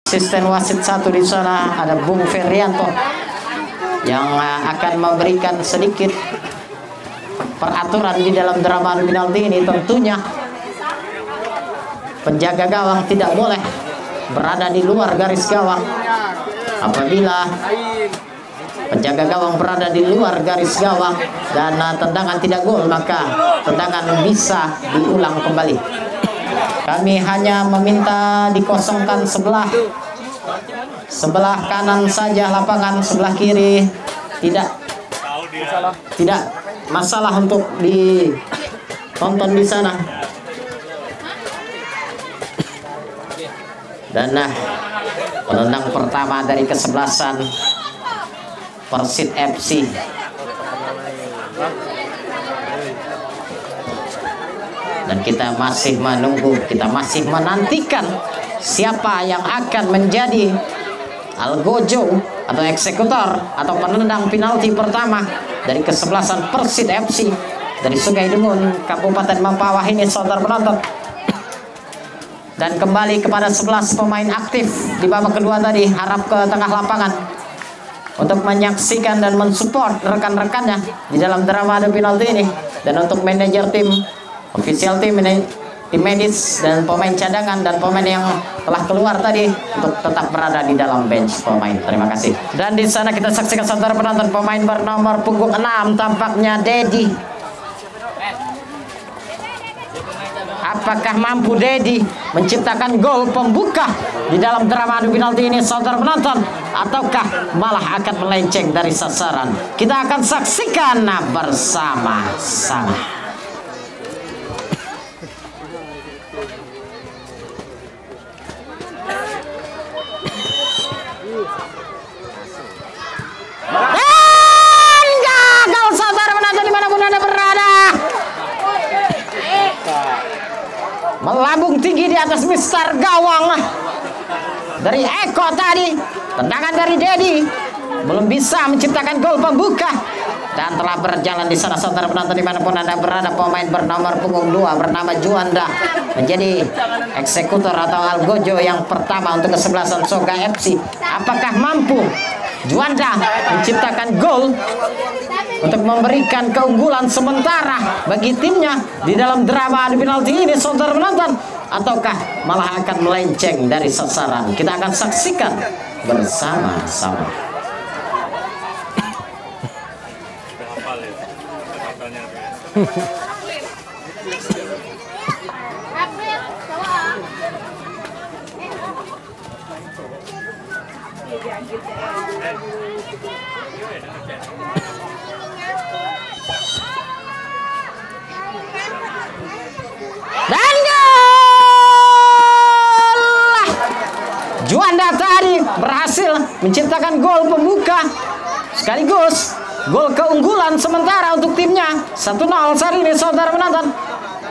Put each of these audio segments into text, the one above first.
Asisten wasit satu di sana ada Bung Ferianto yang akan memberikan sedikit peraturan di dalam drama adu penalti ini. Tentunya penjaga gawang tidak boleh berada di luar garis gawang. Apabila penjaga gawang berada di luar garis gawang dan tendangan tidak gol, maka tendangan bisa diulang kembali. Kami hanya meminta dikosongkan sebelah kanan saja lapangan, sebelah kiri tidak masalah untuk ditonton di sana. Dan penendang pertama dari kesebelasan Persit FC. Dan kita masih menunggu, kita masih menantikan siapa yang akan menjadi algojo atau eksekutor atau penendang penalti pertama dari kesebelasan Persit FC dari Sungai Dungun, Kabupaten Mempawah ini, saudara penonton. Dan kembali kepada 11 pemain aktif di babak kedua tadi, harap ke tengah lapangan untuk menyaksikan dan mensupport rekan-rekannya di dalam drama adu penalti ini. Dan untuk manajer tim, official tim medis dan pemain cadangan dan pemain yang telah keluar tadi untuk tetap berada di dalam bench pemain. Terima kasih. Dan di sana kita saksikan saudara penonton, pemain bernomor punggung 6 tampaknya Dedi. Apakah mampu Dedi menciptakan gol pembuka di dalam drama adu penalti ini, saudara penonton, ataukah malah akan melenceng dari sasaran? Kita akan saksikan bersama-sama. Dan gagal, saudara penonton, dimanapun Anda berada. Melambung tinggi di atas mistar gawang dari Eko tadi. Tendangan dari Dedi belum bisa menciptakan gol pembuka. Dan telah berjalan di sana, saudara penonton, dimanapun Anda berada, pemain bernomor punggung 2 bernama Juanda menjadi eksekutor atau algojo yang pertama untuk kesebelasan Soga FC. Apakah mampu Juanda menciptakan gol untuk memberikan keunggulan sementara bagi timnya di dalam drama adu penalti ini, saudara penonton, ataukah malah akan melenceng dari sasaran? Kita akan saksikan bersama-sama. Dan gol! Juanda tadi berhasil menciptakan gol pembuka sekaligus gol keunggulan sementara untuk timnya. 1-0 saat ini, saudara penonton.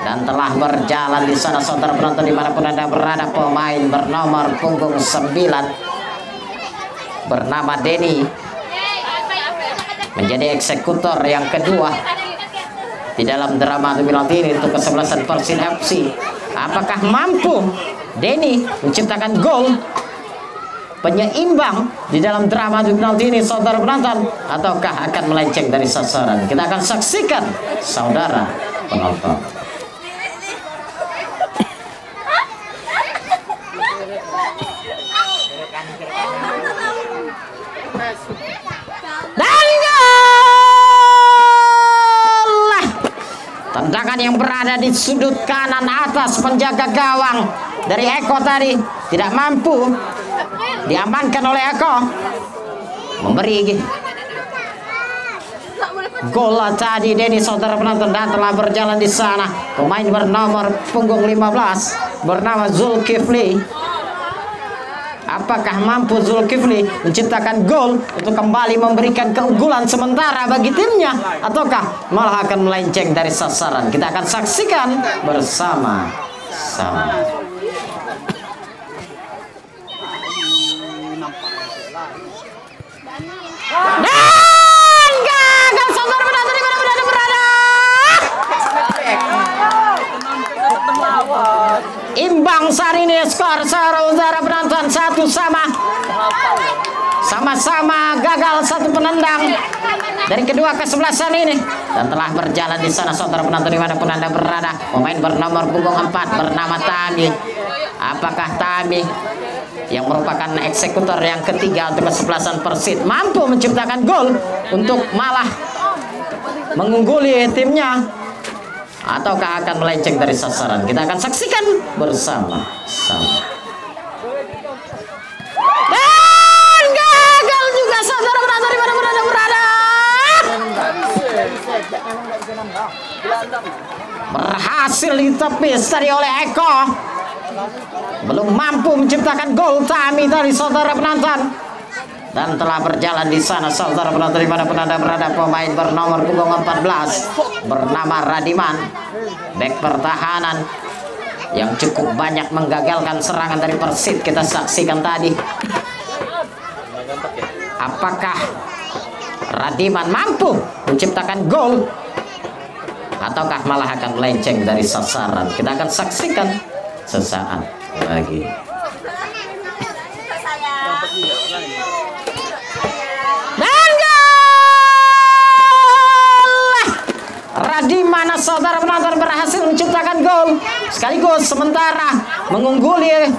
Dan telah berjalan di sana, saudara penonton, dimanapun Anda berada, pemain bernomor punggung 9 bernama Denny menjadi eksekutor yang kedua di dalam drama adu penalti ini untuk kesebelasan Persit FC. Apakah mampu Denny menciptakan gol penyeimbang di dalam drama adu penalti ini, saudara penonton, ataukah akan melenceng dari sasaran? Kita akan saksikan, saudara penonton. Dan gol! Tendangan yang berada di sudut kanan atas penjaga gawang dari Eko tadi tidak mampu diamankan oleh Eko. Memberi gol tadi Denny, saudara penonton, dan telah berjalan di sana pemain bernomor punggung 15 bernama Zulkifli. Apakah mampu Zulkifli menciptakan gol untuk kembali memberikan keunggulan sementara bagi timnya, ataukah malah akan melenceng dari sasaran? Kita akan saksikan bersama-sama. Dan gagal, saudara penonton, dimanapun Anda berada. Imbang imbang saat ini skor saudara penonton 1 sama. Sama-sama gagal satu penendang dari kedua kesebelasan ini, dan telah berjalan di sana saudara penonton dimanapun Anda berada. Pemain bernomor punggung 4 bernama Tami. Apakah Tami yang merupakan eksekutor yang ketiga untuk kesebelasan Persit mampu menciptakan gol untuk malah mengungguli timnya, ataukah akan melenceng dari sasaran? Kita akan saksikan bersama-sama. Dan gagal juga saudara penonton dimanapun Anda berada. Berhasil ditepis tadi oleh Eko. Belum mampu menciptakan gol Tami tadi saudara penonton. Dan telah berjalan di sana saudara penonton dimanapun Anda berada. Pemain bernomor punggung 14 bernama Radiman, bek pertahanan yang cukup banyak menggagalkan serangan dari Persit. Kita saksikan tadi, apakah Radiman mampu menciptakan gol ataukah malah akan melenceng dari sasaran? Kita akan saksikan sesaat lagi. Dan gol! Radiman saudara penonton berhasil menciptakan gol sekaligus sementara mengungguli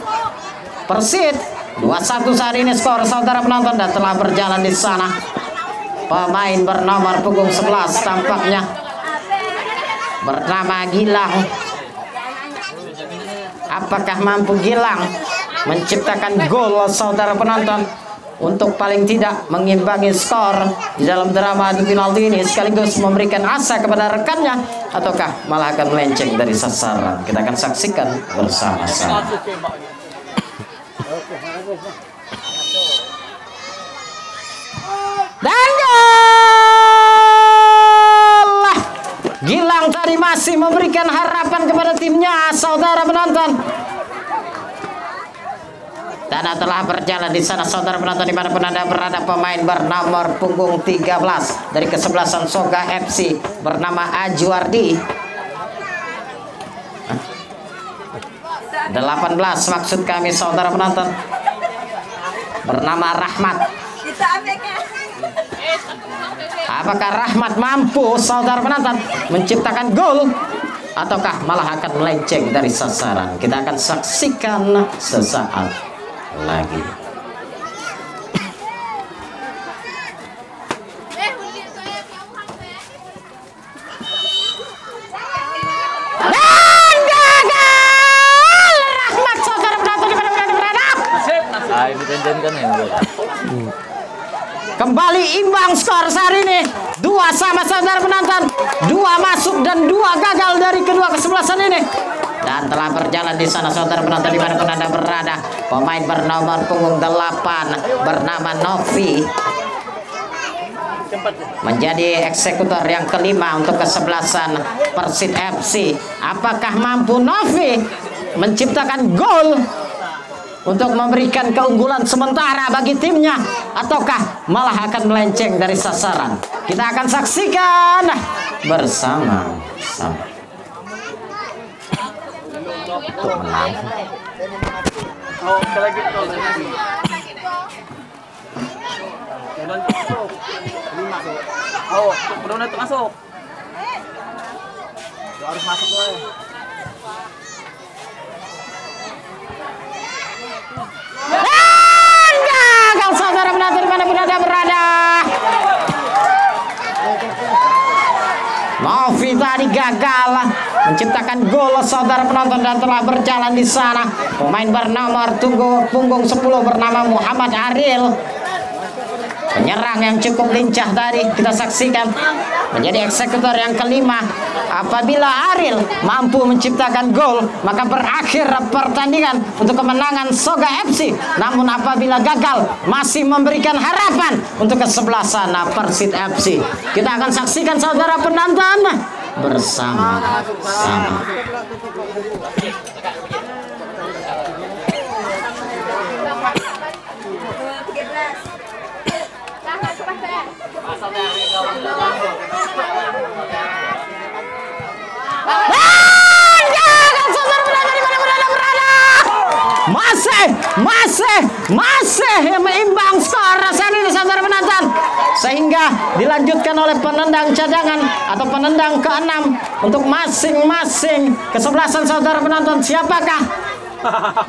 Persit 2-1 saat ini skor saudara penonton. Dan telah berjalan di sana pemain bernomor punggung 11 tampaknya bernama Gilang. Apakah mampu Gilang menciptakan gol saudara penonton untuk paling tidak mengimbangi skor di dalam drama adu penalti ini, sekaligus memberikan asa kepada rekannya, ataukah malah akan melenceng dari sasaran? Kita akan saksikan bersama-sama. Dan gol! Gilang tadi masih memberikan harapan kepada timnya saudara penonton. Dan telah berjalan di sana saudara penonton dimanapun Anda berada. Pemain bernomor punggung 13 dari kesebelasan Soga FC bernama Ajuardi. 18 maksud kami saudara penonton, bernama Rahmat. Apakah Rahmat mampu saudara penonton menciptakan gol ataukah malah akan melenceng dari sasaran? Kita akan saksikan sesaat lagi. Dan gagal Rahmat saudara penonton di mana berada. Kembali imbang skor saat ini 2 sama saudara penonton. 2 masuk dan 2 gagal dari kedua kesebelasan ini. Dan telah berjalan di sana saudara penonton dimanapun Anda berada. Pemain bernomor punggung 8 bernama Novi menjadi eksekutor yang kelima untuk kesebelasan Persit FC. Apakah mampu Novi menciptakan gol untuk memberikan keunggulan sementara bagi timnya, ataukah malah akan melenceng dari sasaran? Kita akan saksikan bersama-sama. Untuk menang. Masuk. Harus masuk loh. Dan gagal saudara penonton dimanapun Anda berada. Novi tadi gagal menciptakan gol saudara penonton dan telah berjalan di sana. Pemain bernomor punggung 10 bernama Muhammad Aril, penyerang yang cukup lincah tadi kita saksikan menjadi eksekutor yang kelima. Apabila Aril mampu menciptakan gol, maka berakhir pertandingan untuk kemenangan Soga FC. Namun apabila gagal, masih memberikan harapan untuk kesebelasan Persit FC. Kita akan saksikan saudara penonton bersama-sama. Dan gagal saudara penonton dimanapun Anda berada. masih meimbang skor saat ini saudara penonton, sehingga dilanjutkan oleh penendang cadangan atau penendang ke-6 untuk masing-masing kesebelasan saudara penonton. Siapakah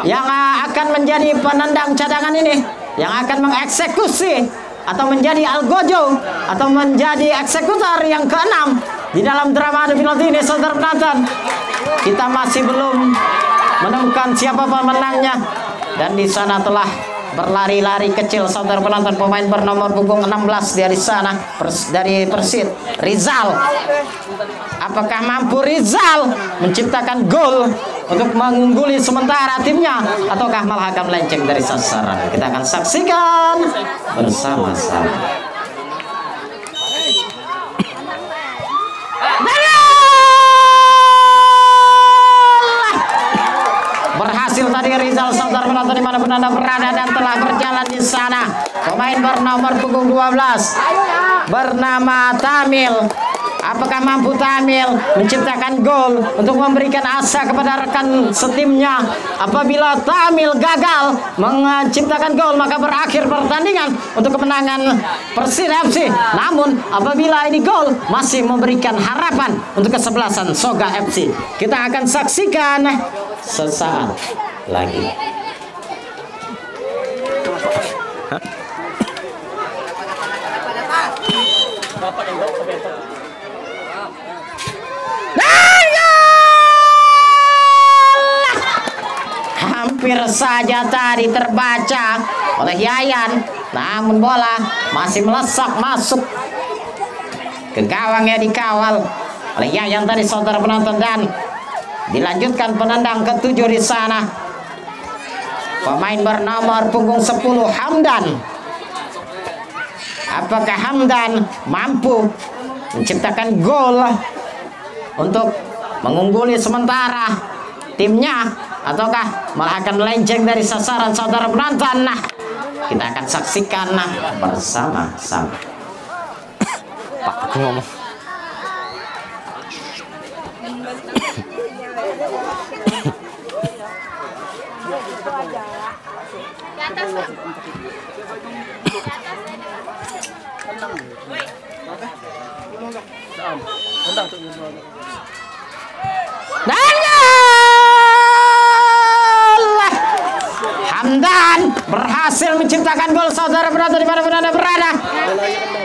yang akan menjadi penendang cadangan ini, yang akan mengeksekusi atau menjadi algojo atau menjadi eksekutor yang ke-6 di dalam drama adu penalti ini saudara penonton? Kita masih belum menemukan siapa pemenangnya, dan di sana telah berlari-lari kecil saudara penonton pemain bernomor punggung 16 dari sana dari Persit, Rizal. Apakah mampu Rizal menciptakan gol untuk mengungguli sementara timnya, ataukah malah akan melenceng dari sasaran? Kita akan saksikan bersama-sama. Berhasil tadi Rizal saudara penonton dimanapun Anda berada, dan telah berjalan di sana pemain bernomor punggung 12 bernama Tamil. Apakah mampu Tamil menciptakan gol untuk memberikan asa kepada rekan setimnya? Apabila Tamil gagal menciptakan gol, maka berakhir pertandingan untuk kemenangan Persit FC. Namun apabila ini gol, masih memberikan harapan untuk kesebelasan Soga FC. Kita akan saksikan sesaat lagi. Hampir saja tadi terbaca oleh Yayan, namun bola masih melesak masuk ke gawangnya, dikawal oleh Yayan tadi saudara penonton, dan dilanjutkan penendang ke-7 di sana pemain bernomor punggung 10 Hamdan. Apakah Hamdan mampu menciptakan gol untuk mengungguli sementara timnya, ataukah malah akan melenceng dari sasaran saudara penonton? Nah, kita akan saksikan bersama-sama. Pak, aku ngomong. Hamdan berhasil menciptakan gol saudara penonton dimanapun Anda berada,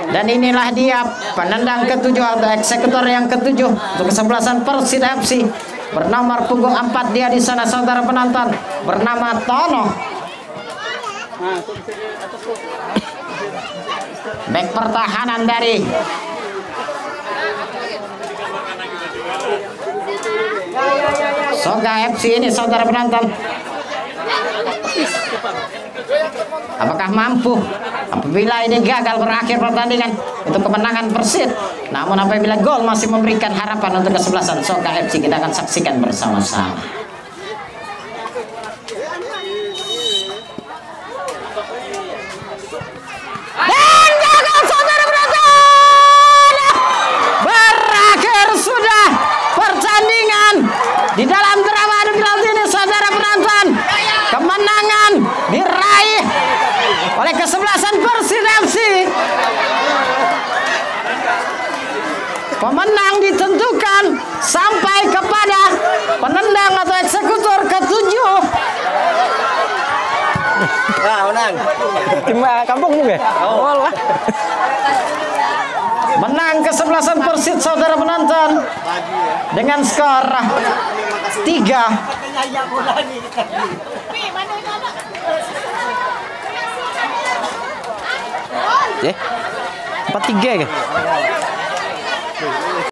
dan inilah dia penendang ke-7 atau eksekutor yang ke-7 untuk kesebelasan Persit FC bernomor punggung 4. Dia di sana saudara penonton bernama Tono. Back pertahanan dari Soga FC ini saudara penonton. Apakah mampu apabila ini gagal berakhir pertandingan untuk kemenangan Persit? Namun apabila gol masih memberikan harapan untuk kesebelasan Soga FC. Kita akan saksikan bersama-sama. Dan gagal saudara penonton. Berakhir sudah pertandingan di dalam drama adu penalti ini saudara penonton. Kemenangan diraih oleh kesebelasan Persit FC. Pemenang ditentukan sampai kepada penendang atau eksekutor ke-7. Nah, menang. Tim kampung juga. Oh, lah. Menang kesebelasan Persit saudara penonton dengan skor 3. Ya. 4-3 ya.